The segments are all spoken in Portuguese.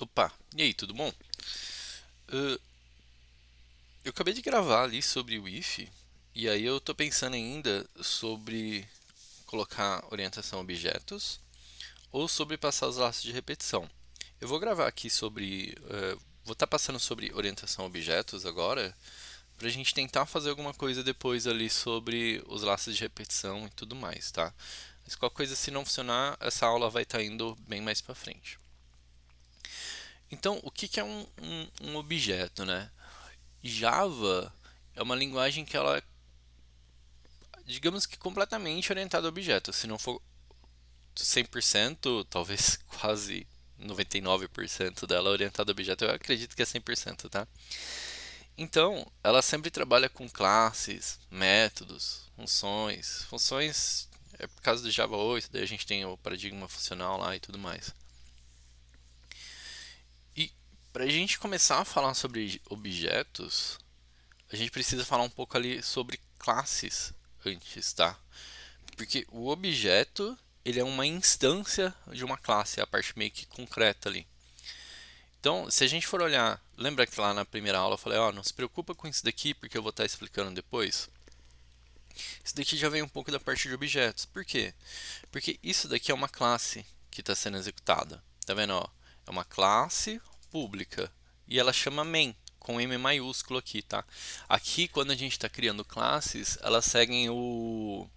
Opa, e aí, tudo bom? Uh, eu acabei de gravar ali sobre o if, e aí eu tô pensando ainda sobre colocar orientação a objetos ou sobre passar os laços de repetição. Eu vou gravar aqui sobre. Vou estar passando sobre orientação a objetos agora, para a gente tentar fazer alguma coisa depois ali sobre os laços de repetição e tudo mais, tá? Mas qualquer coisa, se não funcionar, essa aula vai estar indo bem mais para frente. Então, o que é um objeto, né? Java é uma linguagem que ela é, digamos que completamente orientada a objetos. Se não for 100%, talvez quase 99% dela orientada a objeto, eu acredito que é 100%, tá? Então, ela sempre trabalha com classes, métodos, funções. Funções é por causa do Java 8, daí a gente tem o paradigma funcional lá e tudo mais. E para a gente começar a falar sobre objetos, a gente precisa falar um pouco ali sobre classes antes, tá? Porque o objeto, ele é uma instância de uma classe, é a parte meio que concreta ali. Então, se a gente for olhar, lembra que lá na primeira aula eu falei, ó, não se preocupa com isso daqui porque eu vou estar explicando depois? Isso daqui já vem um pouco da parte de objetos. Por quê? Porque isso daqui é uma classe que está sendo executada. Tá vendo? Ó? É uma classe pública e ela chama main, com M maiúsculo aqui, tá? Aqui, quando a gente está criando classes, elas seguem o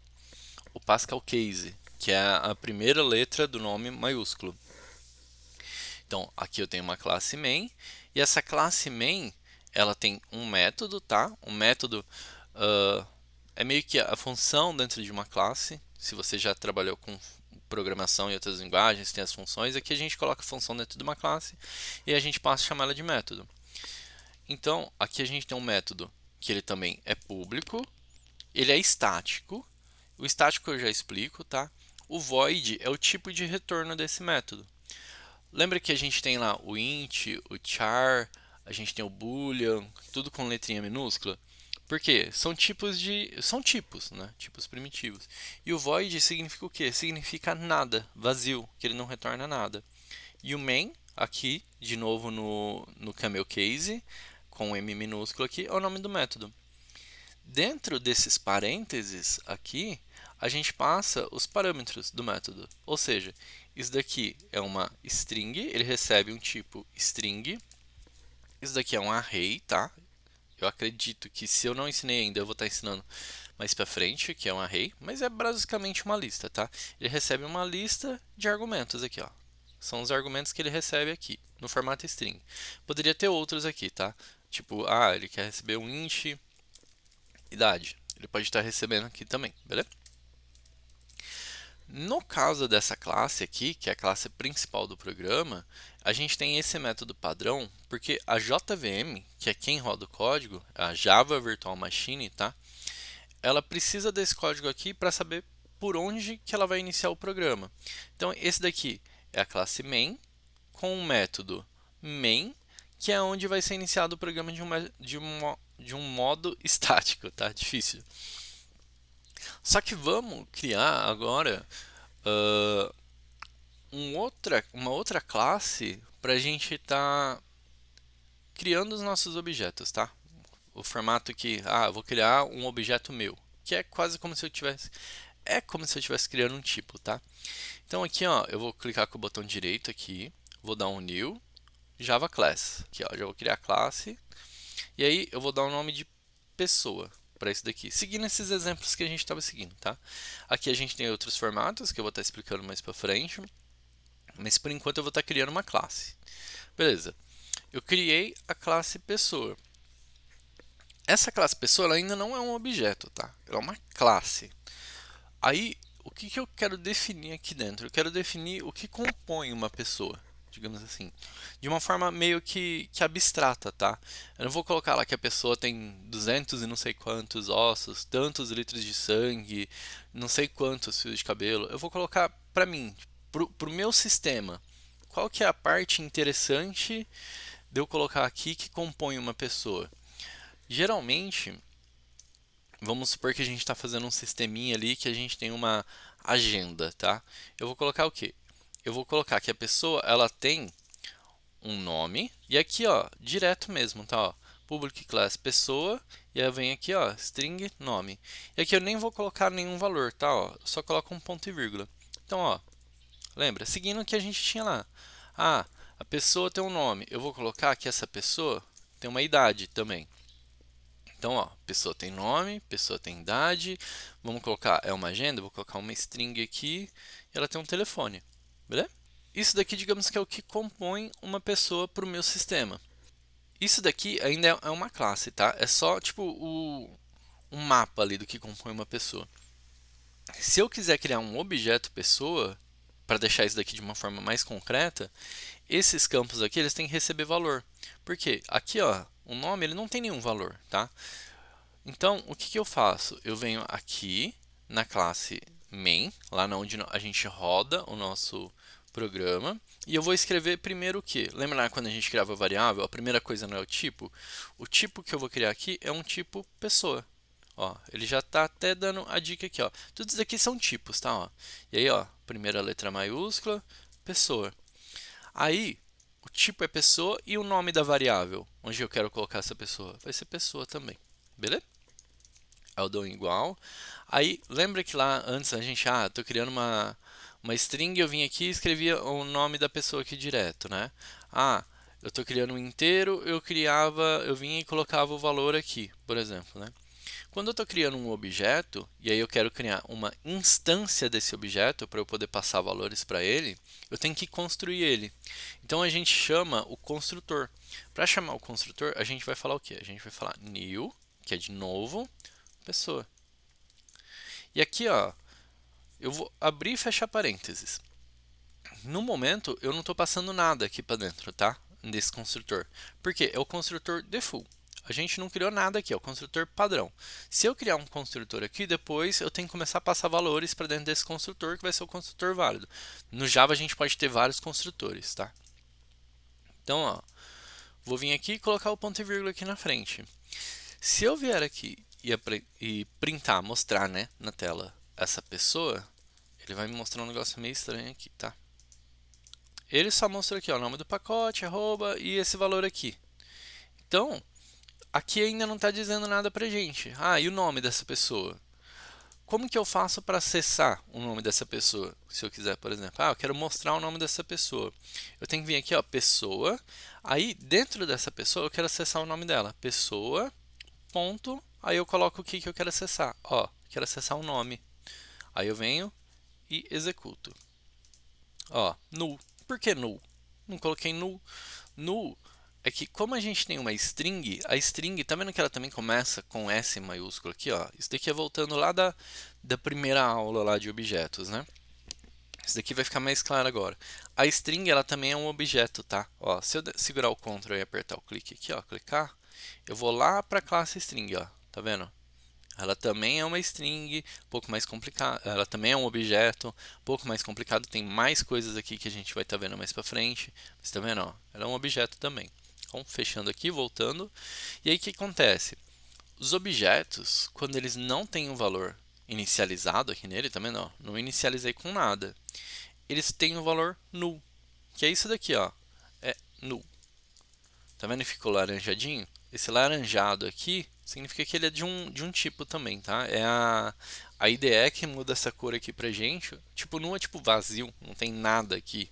Pascal Case, que é a primeira letra do nome maiúsculo. Então, aqui eu tenho uma classe main, e essa classe main, ela tem um método, tá? Um método é meio que a função dentro de uma classe. Se você já trabalhou com programação e outras linguagens, tem as funções. Aqui a gente coloca a função dentro de uma classe e a gente passa a chamar ela de método. Então, aqui a gente tem um método que ele também é público, ele é estático. O estático eu já explico, tá? O void é o tipo de retorno desse método. Lembra que a gente tem lá o int, o char, a gente tem o boolean, tudo com letrinha minúscula? Por quê? São tipos, né? Tipos primitivos. E o void significa o quê? Significa nada, vazio, que ele não retorna nada. E o main, aqui, de novo no camel case, com M minúsculo aqui, é o nome do método. Dentro desses parênteses aqui, a gente passa os parâmetros do método. Ou seja, isso daqui é uma string, ele recebe um tipo string. Isso daqui é um array, tá? Eu acredito que se eu não ensinei ainda, eu vou estar ensinando mais para frente, que é um array, mas é basicamente uma lista, tá? Ele recebe uma lista de argumentos aqui, ó. São os argumentos que ele recebe aqui, no formato string. Poderia ter outros aqui, tá? Tipo, ele quer receber um int idade. Ele pode estar recebendo aqui também, beleza? No caso dessa classe aqui, que é a classe principal do programa, a gente tem esse método padrão, porque a JVM, que é quem roda o código, a Java Virtual Machine, tá? Ela precisa desse código aqui para saber por onde que ela vai iniciar o programa. Então, esse daqui é a classe main, com o método main, que é onde vai ser iniciado o programa de um modo estático, tá? Difícil. Só que vamos criar agora uh, uma outra classe para a gente estar criando os nossos objetos, tá? O formato que, eu vou criar um objeto meu, que é quase como se eu tivesse, é como se eu estivesse criando um tipo, tá? Então aqui, ó, eu vou clicar com o botão direito aqui, vou dar um new Java Class, aqui, ó, já vou criar a classe, e aí eu vou dar o nome de pessoa para isso daqui, seguindo esses exemplos que a gente estava seguindo, tá? Aqui a gente tem outros formatos que eu vou estar explicando mais para frente, mas por enquanto eu vou estar criando uma classe. Beleza. Eu criei a classe pessoa. Essa classe pessoa ela ainda não é um objeto, tá? Ela é uma classe. Aí, o que, que eu quero definir aqui dentro? Eu quero definir o que compõe uma pessoa, digamos assim, de uma forma meio que abstrata, tá? Eu não vou colocar lá que a pessoa tem 200 e não sei quantos ossos, tantos litros de sangue, não sei quantos fios de cabelo. Eu vou colocar para mim, pro meu sistema, qual que é a parte interessante de eu colocar aqui que compõe uma pessoa? Geralmente, vamos supor que a gente está fazendo um sisteminha ali que a gente tem uma agenda, tá? Eu vou colocar o quê? Eu vou colocar que a pessoa ela tem um nome, e aqui, ó, direto mesmo, tá, ó, public class pessoa, e aí eu venho aqui, ó, string nome. E aqui eu nem vou colocar nenhum valor, tá, ó, eu só coloco um ponto e vírgula. Então, ó, lembra, seguindo o que a gente tinha lá. Ah, a pessoa tem um nome, eu vou colocar que essa pessoa tem uma idade também. Então, ó, pessoa tem nome, pessoa tem idade, vamos colocar, é uma agenda, vou colocar uma string aqui, e ela tem um telefone, beleza? Isso daqui, digamos que é o que compõe uma pessoa para o meu sistema. Isso daqui ainda é uma classe, tá? É só, tipo, um mapa ali do que compõe uma pessoa. Se eu quiser criar um objeto pessoa, para deixar isso daqui de uma forma mais concreta, esses campos aqui eles têm que receber valor. Por quê? Aqui, ó, o nome ele não tem nenhum valor, tá? Então, o que eu faço? Eu venho aqui na classe main, lá onde a gente roda o nosso programa, e eu vou escrever primeiro o que? Lembra quando a gente criava variável, a primeira coisa não é o tipo? O tipo que eu vou criar aqui é um tipo pessoa. Ó, ele já está até dando a dica aqui, ó. Tudo isso aqui são tipos, tá? Ó. E aí, ó, primeira letra maiúscula, pessoa. Aí, o tipo é pessoa e o nome da variável, onde eu quero colocar essa pessoa, vai ser pessoa também. Beleza? Aí eu dou um igual. Aí, lembra que lá antes a gente, tô criando uma string, eu vim aqui e escrevia o nome da pessoa aqui direto, né? Eu estou criando um inteiro, eu vinha e colocava o valor aqui, por exemplo, né? Quando eu estou criando um objeto, e aí eu quero criar uma instância desse objeto para eu poder passar valores para ele, eu tenho que construir ele. Então a gente chama o construtor. Para chamar o construtor, a gente vai falar o quê? A gente vai falar new, que é de novo, pessoa. E aqui, ó, eu vou abrir e fechar parênteses. No momento, eu não estou passando nada aqui para dentro, tá? Desse construtor. Porque é o construtor default. A gente não criou nada aqui, é o construtor padrão. Se eu criar um construtor aqui, depois eu tenho que começar a passar valores para dentro desse construtor, que vai ser o construtor válido. No Java a gente pode ter vários construtores, tá? Então, ó, vou vir aqui e colocar o ponto e vírgula aqui na frente. Se eu vier aqui e printar, mostrar, né, na tela essa pessoa, ele vai me mostrar um negócio meio estranho aqui, tá? Ele só mostrou aqui, ó, o nome do pacote, arroba e esse valor aqui. Então, aqui ainda não está dizendo nada pra gente. E o nome dessa pessoa? Como que eu faço para acessar o nome dessa pessoa? Se eu quiser, por exemplo, eu quero mostrar o nome dessa pessoa. Eu tenho que vir aqui, ó, pessoa. Aí, dentro dessa pessoa, eu quero acessar o nome dela. Pessoa, ponto. Aí eu coloco o que eu quero acessar. Ó, quero acessar o nome. Aí eu venho e executo. Ó, null. Por que null? Não coloquei null. Null é que como a gente tem uma string, a string, tá vendo que ela também começa com S maiúsculo aqui, ó? Isso daqui é voltando lá da primeira aula lá de objetos, né? Isso daqui vai ficar mais claro agora. A string, ela também é um objeto, tá? Ó, se eu segurar o Ctrl e apertar o clique aqui, ó, clicar, eu vou lá para a classe string, ó. Tá vendo? Ela também é uma string, um pouco mais complicada. Ela também é um objeto, um pouco mais complicado. Tem mais coisas aqui que a gente vai estar vendo mais para frente. Você está vendo? Ó, ela é um objeto também. Então, fechando aqui, voltando. E aí, o que acontece? Os objetos, quando eles não têm um valor inicializado aqui nele, também não inicializei com nada. Eles têm um valor null, que é isso daqui, ó. É null. Tá vendo que ficou laranjadinho? Esse laranjado aqui significa que ele é de um tipo também, tá? É a IDE que muda essa cor aqui pra gente. Tipo, não é tipo vazio, não tem nada aqui.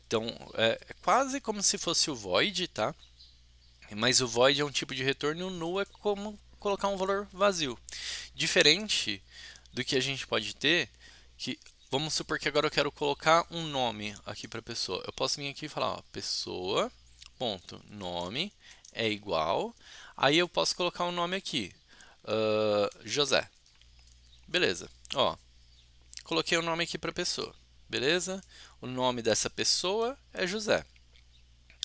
Então, é quase como se fosse o void, tá? Mas o void é um tipo de retorno e o null é como colocar um valor vazio. Diferente do que a gente pode ter, que vamos supor que agora eu quero colocar um nome aqui para a pessoa. Eu posso vir aqui e falar, ó, pessoa, ponto, nome é igual. Aí eu posso colocar um nome aqui, José. Beleza. Ó, coloquei o nome aqui para a pessoa. Beleza? O nome dessa pessoa é José.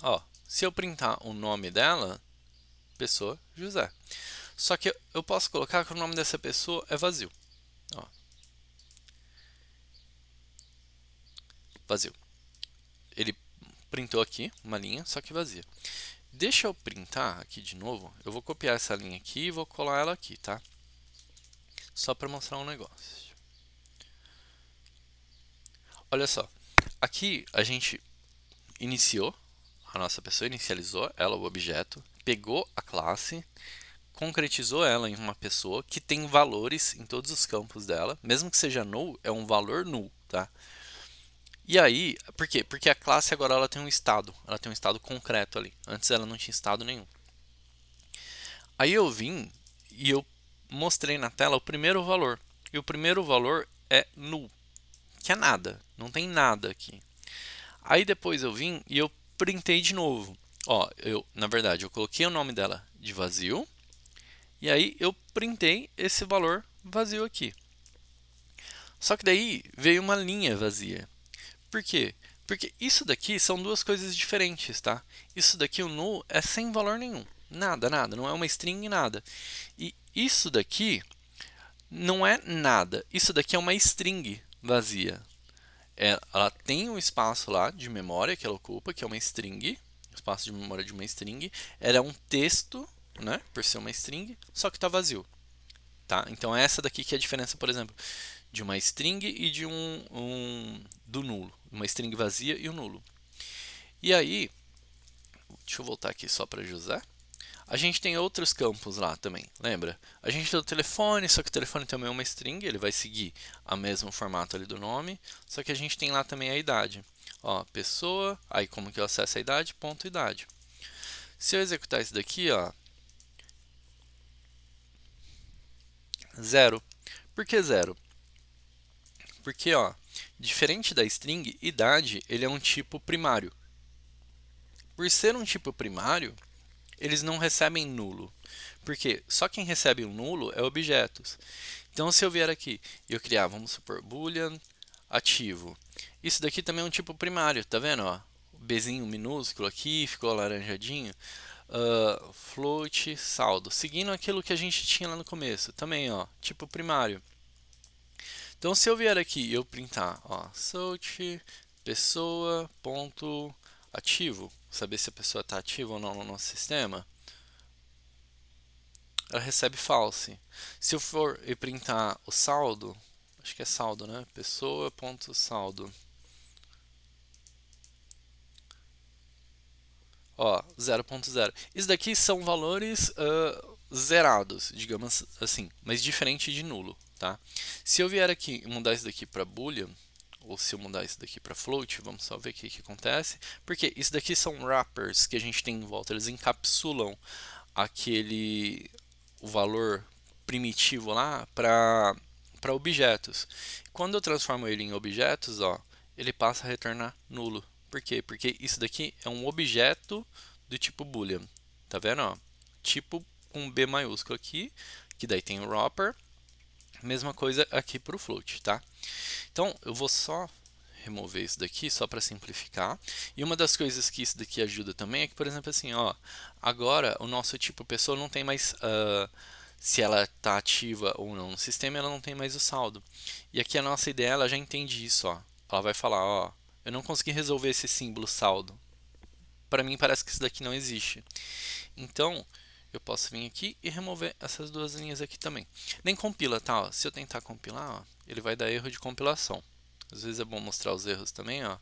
Ó, se eu printar o nome dela, pessoa José. Só que eu posso colocar que o nome dessa pessoa é vazio. Ó. Vazio. Ele printou aqui uma linha, só que vazia. Deixa eu printar aqui de novo. Eu vou copiar essa linha aqui e vou colar ela aqui, tá? Só para mostrar um negócio. Olha só. Aqui a gente iniciou a nossa pessoa inicializou ela, o objeto, pegou a classe, concretizou ela em uma pessoa que tem valores em todos os campos dela, mesmo que seja null, é um valor null, tá? E aí, por quê? Porque a classe agora ela tem um estado concreto ali. Antes ela não tinha estado nenhum. Aí eu vim e eu mostrei na tela o primeiro valor. E o primeiro valor é null, que é nada, não tem nada aqui. Aí depois eu vim e eu printei de novo. Ó, na verdade, eu coloquei o nome dela de vazio. E aí eu printei esse valor vazio aqui. Só que daí veio uma linha vazia. Por quê? Porque isso daqui são duas coisas diferentes, tá? Isso daqui, o null, é sem valor nenhum. Nada, nada. Não é uma string, nada. E isso daqui não é nada. Isso daqui é uma string vazia. Ela tem um espaço lá de memória que ela ocupa, que é uma string. Espaço de memória de uma string. Ela é um texto, né? Por ser uma string, só que está vazio. Tá? Então, essa daqui que é a diferença, por exemplo, de uma string e de do nulo. Uma string vazia e um nulo. E aí, deixa eu voltar aqui só para José. A gente tem outros campos lá também, lembra? A gente tem o telefone, só que o telefone também é uma string, ele vai seguir o mesmo formato ali do nome, só que a gente tem lá também a idade. Ó, pessoa, aí como que eu acesso a idade? Ponto idade. Se eu executar isso daqui, ó, 0. Por que 0? Porque, ó, diferente da string, idade, ele é um tipo primário. Por ser um tipo primário, eles não recebem nulo. Porque só quem recebe um nulo é objetos. Então, se eu vier aqui e eu criar, vamos supor, boolean ativo. Isso daqui também é um tipo primário, tá vendo? Ó? O Bzinho minúsculo aqui, ficou alaranjadinho. Float, saldo. Seguindo aquilo que a gente tinha lá no começo. Também, ó, tipo primário. Então, se eu vier aqui e eu printar, ó, search pessoa ponto ativo, saber se a pessoa está ativa ou não no nosso sistema, ela recebe false. Se eu for e printar o saldo, acho que é saldo, né? Pessoa ponto saldo. Ó, 0.0. Isso daqui são valores zerados, digamos assim, mas diferente de nulo, tá? Se eu vier aqui e mudar isso daqui para boolean, ou se eu mudar isso daqui para float, vamos só ver o que acontece. Porque isso daqui são wrappers que a gente tem em volta, eles encapsulam o valor primitivo lá para objetos. Quando eu transformo ele em objetos, ó, ele passa a retornar nulo. Por quê? Porque isso daqui é um objeto do tipo boolean. Tá vendo? Ó? Tipo com B maiúsculo aqui, que daí tem o wrapper. Mesma coisa aqui para o float, tá? Então, eu vou só remover isso daqui, só para simplificar. E uma das coisas que isso daqui ajuda também é que, por exemplo, assim, ó, agora o nosso tipo pessoa não tem mais, se ela está ativa ou não no sistema, ela não tem mais o saldo. E aqui a nossa ideia, ela já entende isso, ó. Ela vai falar, ó, eu não consegui resolver esse símbolo saldo. Para mim parece que isso daqui não existe. Então, eu posso vir aqui e remover essas duas linhas aqui também. Nem compila, tá? Ó, se eu tentar compilar, ó, ele vai dar erro de compilação. Às vezes é bom mostrar os erros também, ó,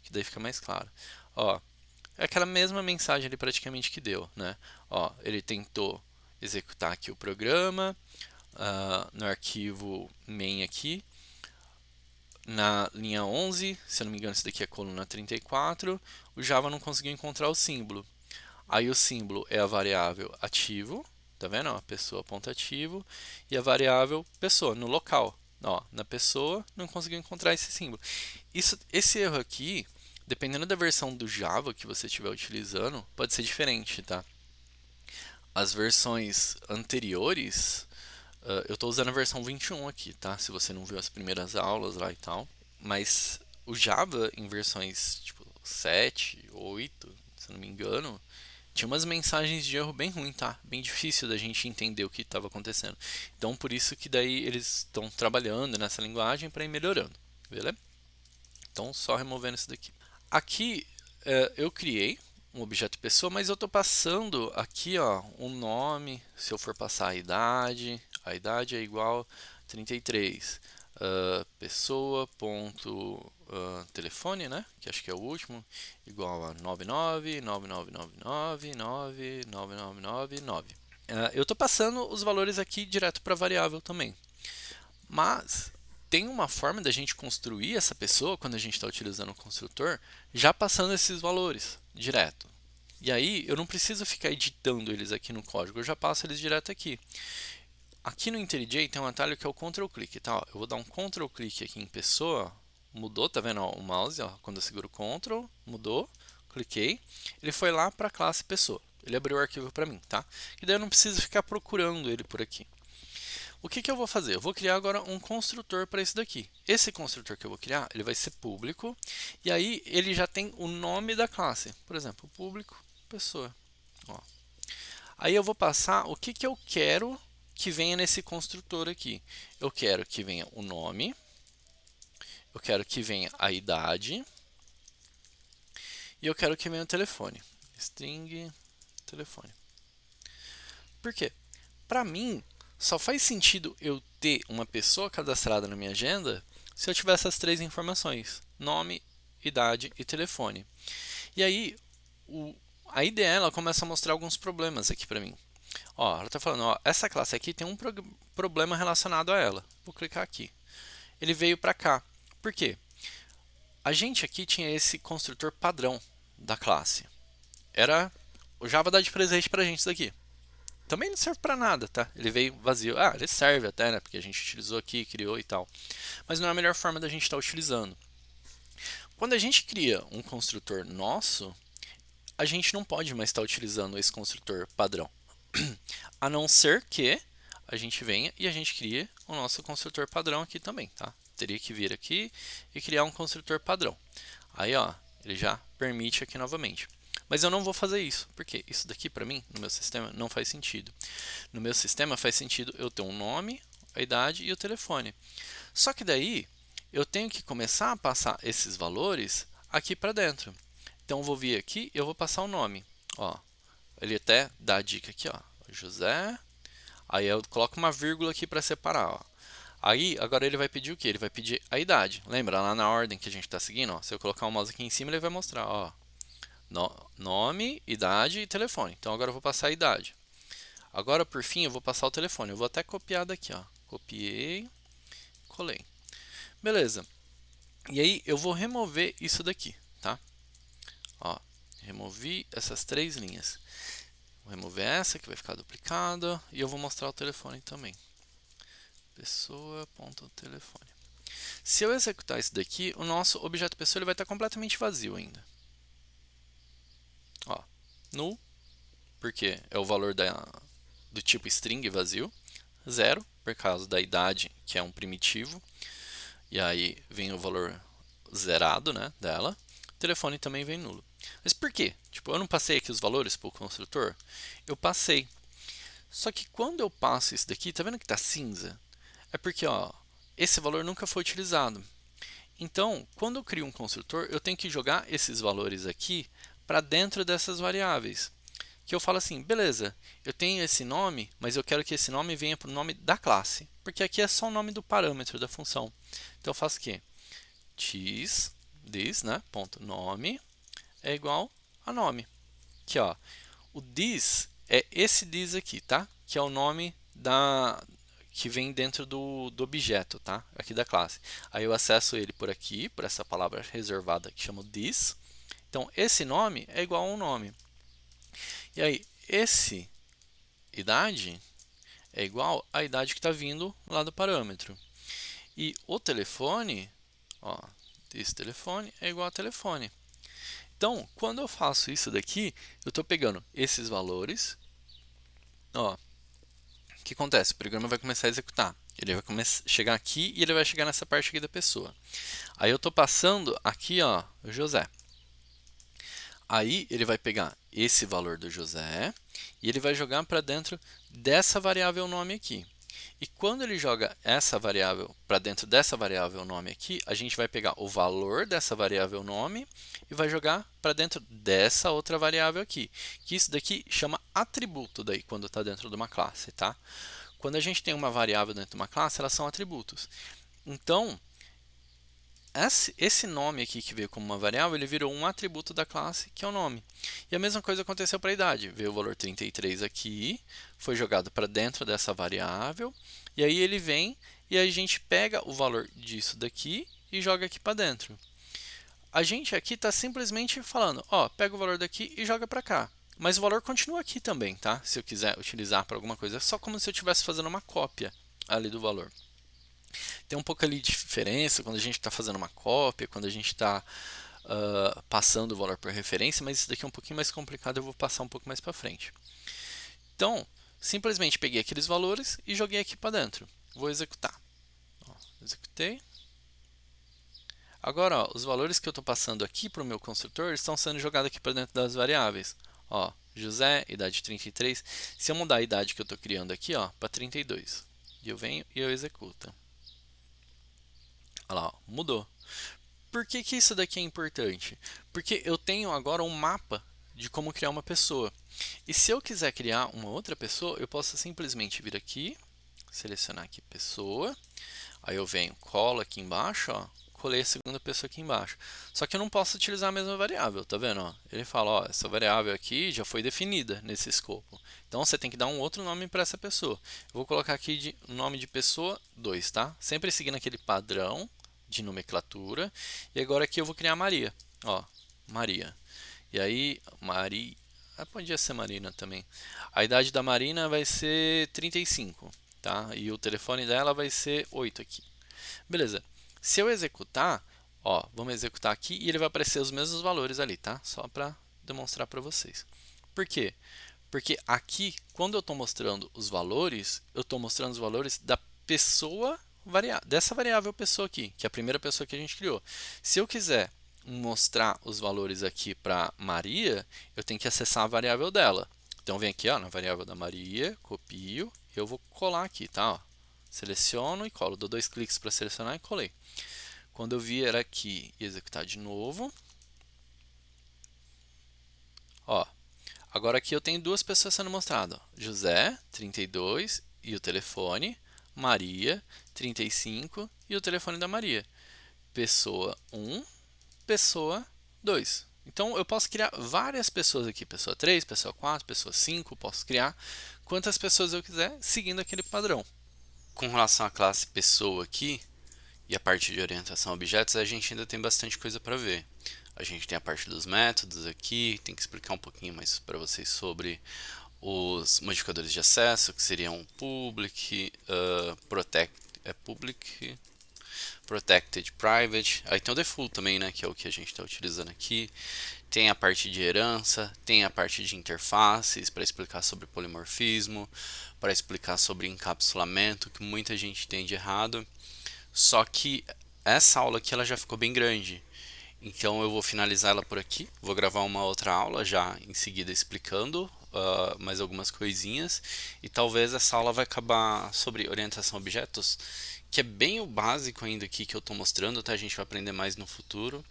que daí fica mais claro. Ó, é aquela mesma mensagem ali praticamente que deu, né? Ó, ele tentou executar aqui o programa, no arquivo main aqui, na linha 11, se eu não me engano, isso daqui é a coluna 34, o Java não conseguiu encontrar o símbolo. Aí o símbolo é a variável ativo, tá vendo? Ó, pessoa.ativo, e a variável pessoa, no local. Ó, na pessoa, não conseguiu encontrar esse símbolo. Esse erro aqui, dependendo da versão do Java que você estiver utilizando, pode ser diferente, tá? As versões anteriores, eu estou usando a versão 21 aqui, tá? Se você não viu as primeiras aulas lá e tal. Mas o Java em versões tipo 7, 8, se não me engano, tinha umas mensagens de erro bem ruim, tá? Bem difícil da gente entender o que estava acontecendo. Então, por isso que daí eles estão trabalhando nessa linguagem para ir melhorando, beleza? Então, só removendo isso daqui. Aqui, eu criei um objeto pessoa, mas eu estou passando aqui, ó, um nome. Se eu for passar a idade é igual a 33. Pessoa ponto telefone, né? Que acho que é o último, igual a 9999999999. Eu estou passando os valores aqui direto para a variável também. Mas tem uma forma da gente construir essa pessoa quando a gente está utilizando o construtor, já passando esses valores direto. E aí eu não preciso ficar editando eles aqui no código, eu já passo eles direto aqui. Aqui no IntelliJ tem um atalho que é o Ctrl Click, tá? Eu vou dar um Ctrl Click aqui em pessoa, mudou, tá vendo? Ó, o mouse, ó, quando eu seguro Ctrl, mudou, cliquei, ele foi lá para a classe pessoa. Ele abriu o arquivo para mim, tá? E daí eu não preciso ficar procurando ele por aqui. O que eu vou fazer? Eu vou criar agora um construtor para isso daqui. Esse construtor que eu vou criar, ele vai ser público, e aí ele já tem o nome da classe. Por exemplo, público, pessoa. Ó. Aí eu vou passar o que eu quero que venha nesse construtor aqui. Eu quero que venha o nome, eu quero que venha a idade, e eu quero que venha o telefone. String telefone. Por quê? Para mim, só faz sentido eu ter uma pessoa cadastrada na minha agenda se eu tiver essas três informações: nome, idade e telefone. E aí, a IDE ela começa a mostrar alguns problemas aqui para mim. Ó, ela está falando, ó, essa classe aqui tem um problema relacionado a ela. Vou clicar aqui. Ele veio para cá. Por quê? A gente aqui tinha esse construtor padrão da classe. Era o Java dá de presente para a gente isso daqui. Também não serve para nada, tá? Ele veio vazio. Ah, ele serve até, né? Porque a gente utilizou aqui, criou e tal. Mas não é a melhor forma da gente estar utilizando. Quando a gente cria um construtor nosso, a gente não pode mais estar utilizando esse construtor padrão. A não ser que a gente venha e a gente crie o nosso construtor padrão aqui também, tá? Teria que vir aqui e criar um construtor padrão. Aí, ó, ele já permite aqui novamente. Mas eu não vou fazer isso, porque isso daqui para mim, no meu sistema, não faz sentido. No meu sistema faz sentido eu ter um nome, a idade e o telefone. Só que daí eu tenho que começar a passar esses valores aqui para dentro. Então eu vou vir aqui e eu vou passar o nome. Ó, ele até dá a dica aqui, ó, José. Aí eu coloco uma vírgula aqui para separar, ó. Aí, agora ele vai pedir o quê? Ele vai pedir a idade. Lembra lá na ordem que a gente está seguindo? Ó, se eu colocar o mouse aqui em cima, ele vai mostrar, ó, nome, idade e telefone. Então agora eu vou passar a idade. Agora, por fim, eu vou passar o telefone. Eu vou até copiar daqui, ó. Copiei, colei. Beleza. E aí eu vou remover isso daqui, tá? Ó, removi essas três linhas. Vou remover essa que vai ficar duplicada e eu vou mostrar o telefone também. Pessoa.telefone. Se eu executar isso daqui, o nosso objeto pessoa ele vai estar completamente vazio ainda. Ó, null, porque é o valor do tipo string vazio. 0, por causa da idade, que é um primitivo. E aí vem o valor zerado, né, dela. O telefone também vem nulo. Mas por quê? Tipo, eu não passei aqui os valores para o construtor? Eu passei. Só que quando eu passo isso daqui, tá vendo que está cinza? É porque ó, esse valor nunca foi utilizado. Então, quando eu crio um construtor, eu tenho que jogar esses valores aqui para dentro dessas variáveis. Que eu falo assim, beleza, eu tenho esse nome, mas eu quero que esse nome venha para o nome da classe. Porque aqui é só o nome do parâmetro da função. Então eu faço o quê? This, né, ponto, nome é igual a nome. Aqui, ó, o this é esse this aqui, tá? Que é o nome que vem dentro do objeto, tá? Aqui da classe. Aí eu acesso ele por aqui, por essa palavra reservada que chama this. Então, esse nome é igual a um nome. E aí, esse idade é igual à idade que está vindo lá do parâmetro. E o telefone, ó, esse telefone é igual a telefone. Então, quando eu faço isso daqui, eu estou pegando esses valores. Ó, o que acontece? O programa vai começar a executar. Ele vai chegar aqui e ele vai chegar nessa parte aqui da pessoa. Aí eu estou passando aqui, ó, o José. Aí ele vai pegar esse valor do José e ele vai jogar para dentro dessa variável nome aqui. E quando ele joga essa variável para dentro dessa variável nome aqui, a gente vai pegar o valor dessa variável nome e vai jogar para dentro dessa outra variável aqui. Que isso daqui chama atributo daí quando está dentro de uma classe, tá? Quando a gente tem uma variável dentro de uma classe, elas são atributos. Então, esse nome aqui que veio como uma variável, ele virou um atributo da classe, que é o nome. E a mesma coisa aconteceu para a idade. Veio o valor 33 aqui, foi jogado para dentro dessa variável, e aí ele vem e a gente pega o valor disso daqui e joga aqui para dentro. A gente aqui está simplesmente falando, ó, pega o valor daqui e joga para cá. Mas o valor continua aqui também, tá? Se eu quiser utilizar para alguma coisa, é só como se eu estivesse fazendo uma cópia ali do valor. Tem um pouco ali de diferença quando a gente está fazendo uma cópia, quando a gente está passando o valor por referência, mas isso daqui é um pouquinho mais complicado, eu vou passar um pouco mais para frente. Então, simplesmente peguei aqueles valores e joguei aqui para dentro. Vou executar. Ó, executei. Agora, ó, os valores que eu estou passando aqui para o meu construtor estão sendo jogados aqui para dentro das variáveis. Ó, José, idade 33. Se eu mudar a idade que eu estou criando aqui para 32, e eu venho e eu executo. Olha lá, ó, mudou. Por que que isso daqui é importante? Porque eu tenho agora um mapa de como criar uma pessoa. E se eu quiser criar uma outra pessoa, eu posso simplesmente vir aqui, selecionar aqui pessoa, aí eu venho, colo aqui embaixo, ó, colei a segunda pessoa aqui embaixo. Só que eu não posso utilizar a mesma variável, tá vendo? Ó? Ele fala, ó, essa variável aqui já foi definida nesse escopo. Então você tem que dar um outro nome para essa pessoa. Eu vou colocar aqui de nome de pessoa 2, tá? Sempre seguindo aquele padrão de nomenclatura. E agora aqui eu vou criar Maria, ó, Maria. E aí, Maria, podia ser Marina também. A idade da Marina vai ser 35, tá? E o telefone dela vai ser 8 aqui. Beleza. Se eu executar, ó, vamos executar aqui e ele vai aparecer os mesmos valores ali, tá? Só para demonstrar para vocês. Por quê? Porque aqui, quando eu estou mostrando os valores, eu estou mostrando os valores da pessoa dessa variável pessoa aqui, que é a primeira pessoa que a gente criou. Se eu quiser mostrar os valores aqui para Maria, eu tenho que acessar a variável dela. Então, vem aqui ó, na variável da Maria, copio, e eu vou colar aqui, tá? Ó, seleciono e colo. Dou 2 cliques para selecionar e colei. Quando eu vier aqui e executar de novo, ó, agora aqui eu tenho duas pessoas sendo mostradas. José, 32, e o telefone. Maria, 35, e o telefone da Maria. Pessoa 1, pessoa 2. Então, eu posso criar várias pessoas aqui. Pessoa 3, pessoa 4, pessoa 5. Posso criar quantas pessoas eu quiser, seguindo aquele padrão. Com relação à classe pessoa aqui, e a parte de orientação a objetos, a gente ainda tem bastante coisa para ver. A gente tem a parte dos métodos aqui, tem que explicar um pouquinho mais para vocês sobre os modificadores de acesso, que seriam public, public, protected, private. Aí tem o default também, né, que é o que a gente está utilizando aqui. Tem a parte de herança, tem a parte de interfaces para explicar sobre polimorfismo, para explicar sobre encapsulamento, que muita gente tem de errado. Só que essa aula aqui ela já ficou bem grande. Então eu vou finalizar ela por aqui. Vou gravar uma outra aula já em seguida explicando mais algumas coisinhas. E talvez essa aula vai acabar sobre orientação a objetos, que é bem o básico ainda aqui que eu estou mostrando, tá? A gente vai aprender mais no futuro.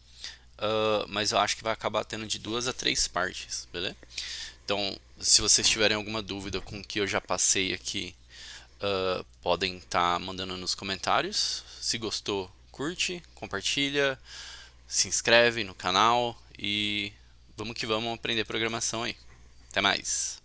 Mas eu acho que vai acabar tendo de 2 a 3 partes, beleza? Então, se vocês tiverem alguma dúvida com o que eu já passei aqui, podem estar mandando nos comentários. Se gostou, curte, compartilha, se inscreve no canal e vamos que vamos aprender programação aí. Até mais!